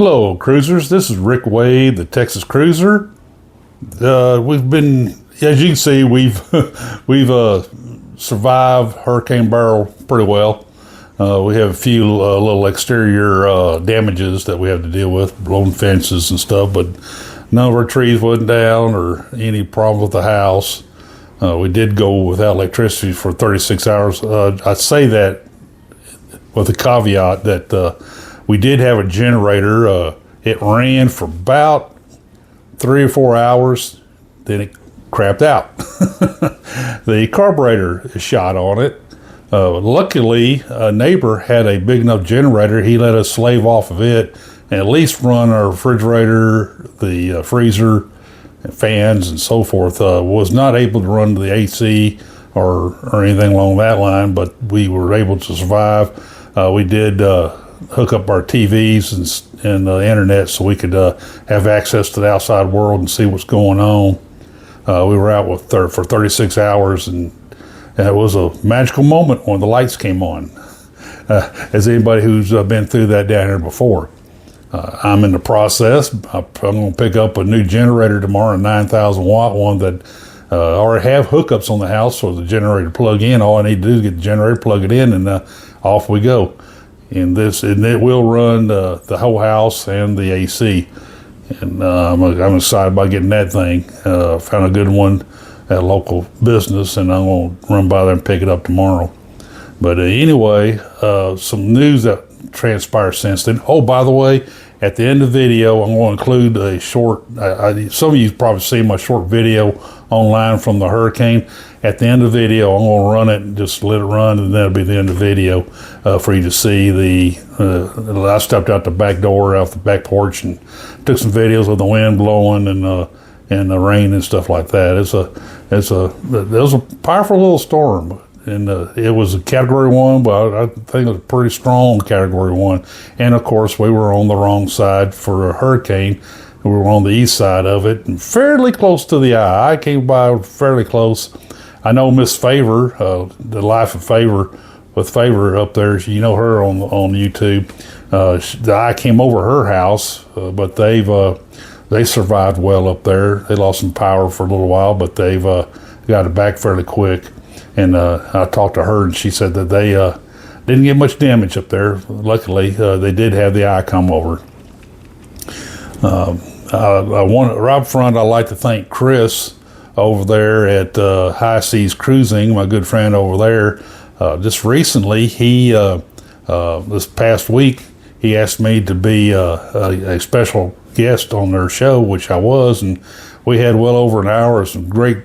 Hello, cruisers. This is Rick Wade, the Texas Cruiser. We've been, as you can see, we've survived Hurricane Beryl pretty well. We have a few little exterior damages that we have to deal with, blown fences and stuff, but none of our trees wasn't down or any problem with the house. We did go without electricity for 36 hours. I say that with the caveat that we did have a generator. It ran for about 3 or 4 hours, then it crapped out. The carburetor shot on it. Luckily, a neighbor had a big enough generator. He let us slave off of it and at least run our refrigerator, the freezer, fans, and so forth. Was not able to run the AC or anything along that line, but we were able to survive. We did hook up our TVs and the internet so we could have access to the outside world and see what's going on. We were out for 36 hours, and it was a magical moment when the lights came on. As anybody who's been through that down here before. I'm in the process. I'm going to pick up a new generator tomorrow, a 9,000 watt one that already have hookups on the house for the generator to plug in. All I need to do is get the generator, plug it in, and off we go. And it will run the whole house and the AC. And I'm excited about getting that thing. Found a good one at a local business, and I'm going to run by there and pick it up tomorrow. But anyway, some news that transpired since then. Oh, by the way, at the end of the video, I'm going to include a short, some of you probably seen my short video online from the hurricane. At the end of the video, I'm going to run it and just let it run, and that'll be the end of the video for you to see. I stepped out the back door, out the back porch, and took some videos of the wind blowing and the rain and stuff like that. It was a powerful little storm. And it was a Category 1, but I think it was a pretty strong Category 1. And, of course, we were on the wrong side for a hurricane. We were on the east side of it and fairly close to the eye. I came by fairly close. I know Miss Favor, the Life of Favor, with Favor up there. You know her on YouTube. The eye came over her house, but they survived well up there. They lost some power for a little while, but they've got it back fairly quick. And I talked to her, and she said that they didn't get much damage up there. Luckily, they did have the eye come over. Right up front, I'd like to thank Chris over there at High Seas Cruising, my good friend over there. Just recently, this past week, he asked me to be a special guest on their show, which I was, and we had well over an hour of some great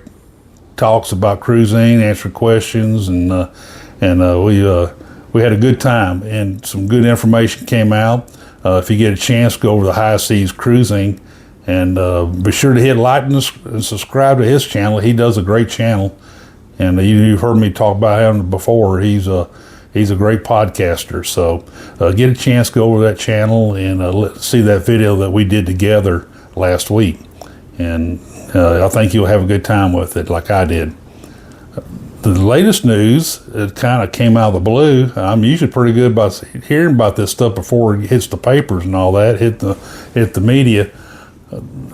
talks about cruising, answered questions, and we had a good time, and some good information came out. If you get a chance, go over to High Seas Cruising, and be sure to hit like and subscribe to his channel. He does a great channel, and you've heard me talk about him before. He's a great podcaster. So get a chance, go over that channel and see that video that we did together last week, and I think you'll have a good time with it like I did. The latest news, it kind of came out of the blue. I'm usually pretty good about hearing about this stuff before it hits the papers and all that, hit the media.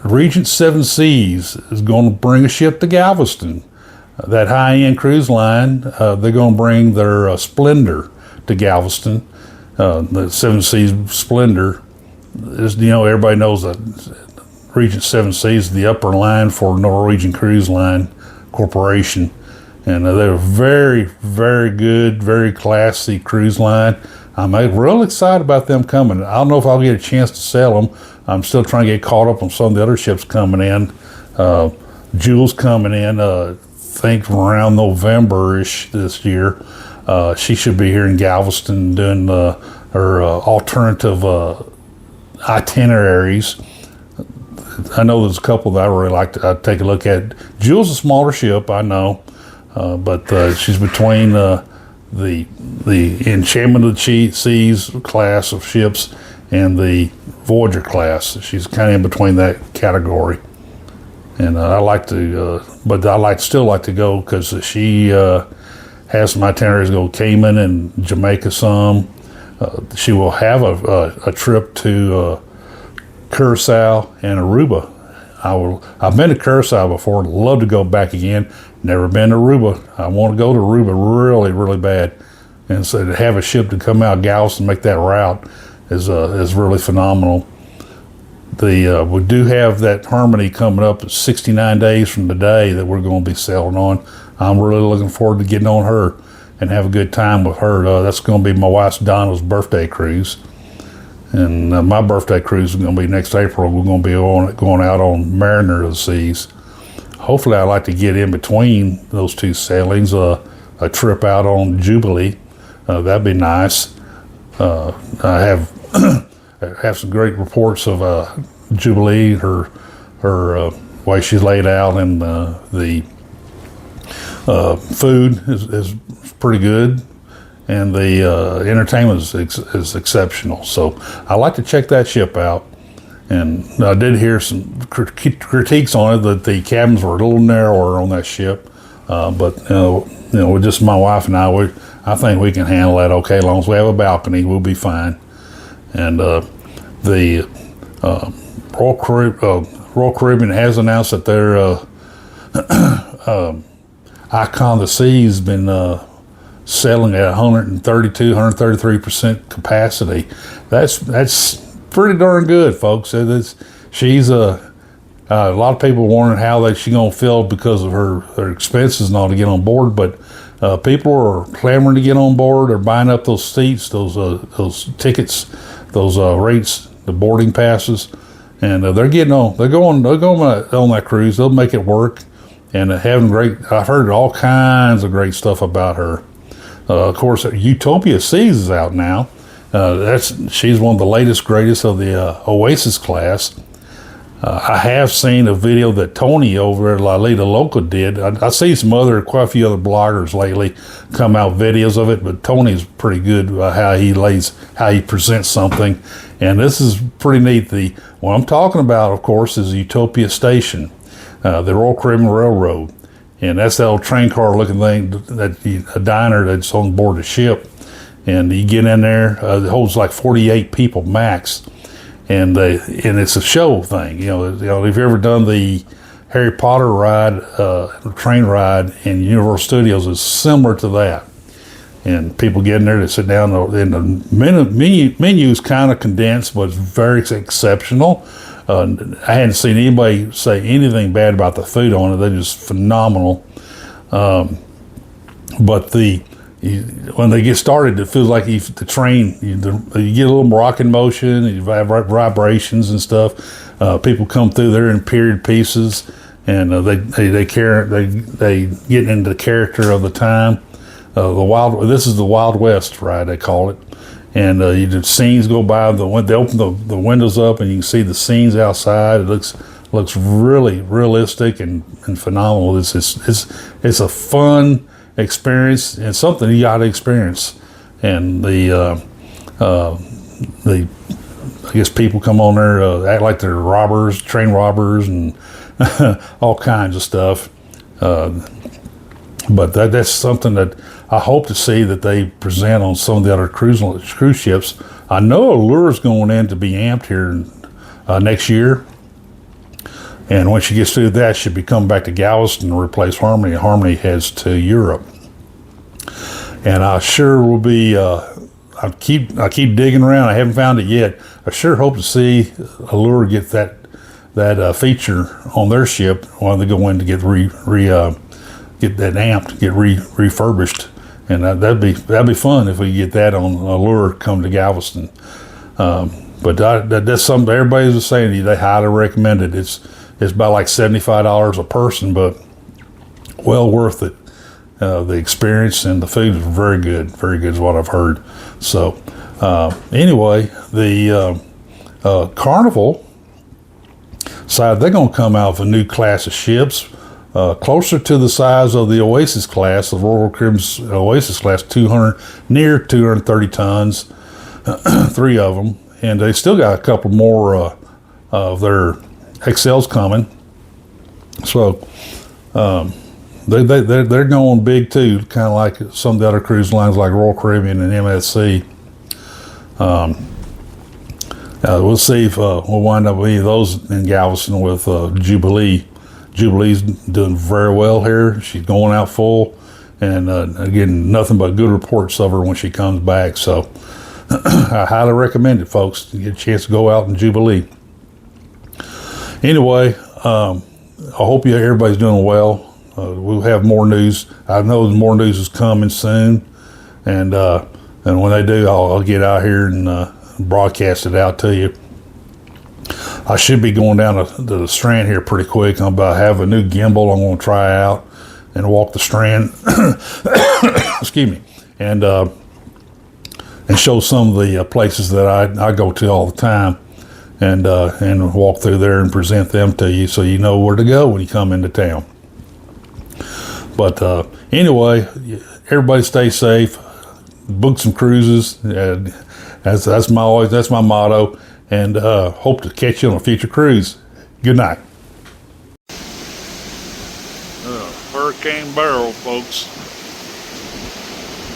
Regent Seven Seas is going to bring a ship to Galveston. That high-end cruise line, they're going to bring their Splendor to Galveston. The Seven Seas Splendor is, everybody knows that Regent Seven Seas is the upper line for Norwegian Cruise Line Corporation. And they're very, very good, very classy cruise line. I'm real excited about them coming. I don't know if I'll get a chance to sell them. I'm still trying to get caught up on some of the other ships coming in. Jules coming in, I think around November-ish this year. She should be here in Galveston doing her alternative itineraries. I know there's a couple that I really like to take a look at. Jules is a smaller ship, I know, but she's between the Enchantment of the Seas class of ships and the Voyager class. She's kind of in between that category, and I still like to go because she has some itineraries to go Cayman and Jamaica some. She will have a trip to Curacao, and Aruba. I've been to Curacao before. Love to go back again. Never been to Aruba. I want to go to Aruba really, really bad. And so to have a ship to come out of Galveston and make that route is really phenomenal. We do have that Harmony coming up 69 days from today that we're going to be sailing on. I'm really looking forward to getting on her and have a good time with her. That's going to be my wife Donna's birthday cruise. And my birthday cruise is going to be next April. We're going to be going out on Mariner of the Seas. Hopefully I'd like to get in between those two sailings, a trip out on Jubilee. That'd be nice. I have some great reports of Jubilee, her way she's laid out, and the food is pretty good, and the entertainment is exceptional. So I like to check that ship out. And I did hear some critiques on it that the cabins were a little narrower on that ship, but with just my wife and I think we can handle that okay. As long as we have a balcony, we'll be fine. And the Royal Caribbean has announced that their Icon of the Sea has been selling at 133% capacity. That's pretty darn good, folks. She's a lot of people wondering how she's gonna feel because of her expenses and all to get on board, but people are clamoring to get on board. They're buying up those seats, those tickets, those rates, the boarding passes, and they're getting on. They're going on that cruise. They'll make it work, and having great. I've heard all kinds of great stuff about her. Of course, Utopia Seas is out now. She's one of the latest, greatest of the Oasis class. I have seen a video that Tony over at La Lita Loca did. I see quite a few other bloggers lately come out videos of it, but Tony's pretty good how he presents something, and this is pretty neat. What I'm talking about, of course, is the Utopia Station, the Royal Caribbean Railroad, and that's that old train car looking thing, a diner that's on board the ship, and you get in there, it holds like 48 people max. And it's a show thing, if you've ever done the Harry Potter ride, train ride in Universal Studios, it's similar to that. And people get in there to sit down, and the menu is kind of condensed, but it's very exceptional. I hadn't seen anybody say anything bad about the food on it. They're just phenomenal. But when they get started, it feels like the train, you get a little rocking motion, you have vibrations and stuff. People come through there in period pieces, and they get into the character of the time. This is the Wild West ride, they call it. And the scenes go by. They open the windows up, and you can see the scenes outside. It looks really realistic and phenomenal. It's a fun experience and something you got to experience. And I guess people come on there act like they're train robbers, and all kinds of stuff. But that's something that I hope to see that they present on some of the other cruise ships. I know Allure's going in to be amped here next year. And when she gets through that, she'll be coming back to Galveston to replace Harmony. Harmony heads to Europe. And I sure will be, I keep digging around. I haven't found it yet. I sure hope to see Allure get that feature on their ship while they go in to get get that amped, get refurbished. And that'd be fun if we get that on Allure come to Galveston. But that's something everybody's saying. They highly recommend it. It's about like $75 a person, but well worth it. The experience and the food is very good is what I've heard. So anyway, the Carnival side, they're going to come out with a new class of ships closer to the size of the Oasis class, the Royal Caribbean's Oasis class, near 230 tons, 3 of them, and they still got a couple more of their XLs coming. So they're going big too, kind of like some of the other cruise lines like Royal Caribbean and MSC. We'll see if we'll wind up with any of those in Galveston with Jubilee. Jubilee's doing very well here. She's going out full, and again, nothing but good reports of her when she comes back. So I highly recommend it, folks. You get a chance to go out in Jubilee. Anyway, I hope everybody's doing well. We'll have more news. I know more news is coming soon, and when they do, I'll get out here and broadcast it out to you. I should be going down to the Strand here pretty quick. I'm about to have a new gimbal I'm going to try out and walk the Strand. Excuse me, and show some of the places that I go to all the time, and walk through there and present them to you so you know where to go when you come into town. But anyway, everybody stay safe. Book some cruises. That's my motto, and hope to catch you on a future cruise. Good night. Hurricane Barrel, folks.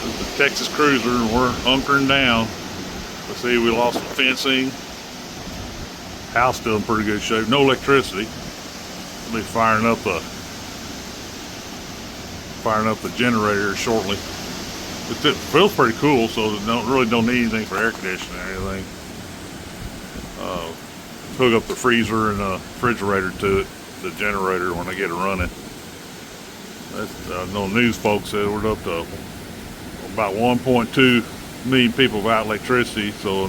This is the Texas cruiser, and we're hunkering down. Let's see, we lost some fencing. House still in pretty good shape. No electricity. We'll be firing up the generator shortly. It feels pretty cool, so don't need anything for air conditioning or anything. Hook up the freezer and refrigerator to it, the generator, when I get it running. No news folks said we're up to about 1.2 million people without electricity, so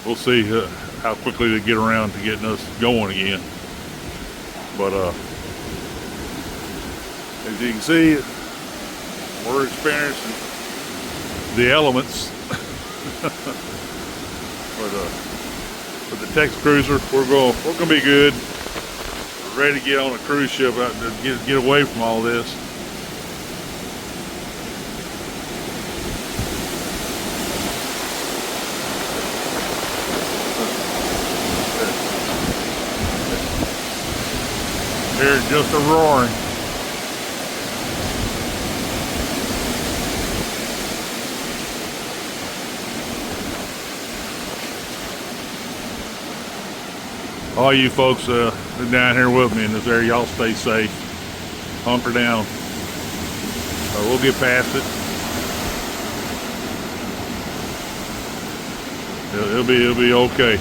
we'll see how quickly they get around to getting us going again. But as you can see, we're experiencing the elements. But the Texas cruiser, we're gonna be good. We're ready to get on a cruise ship out to get away from all this. Here's just a roaring. All you folks down here with me in this area, y'all stay safe. Hunker down. We'll get past it. It'll be okay.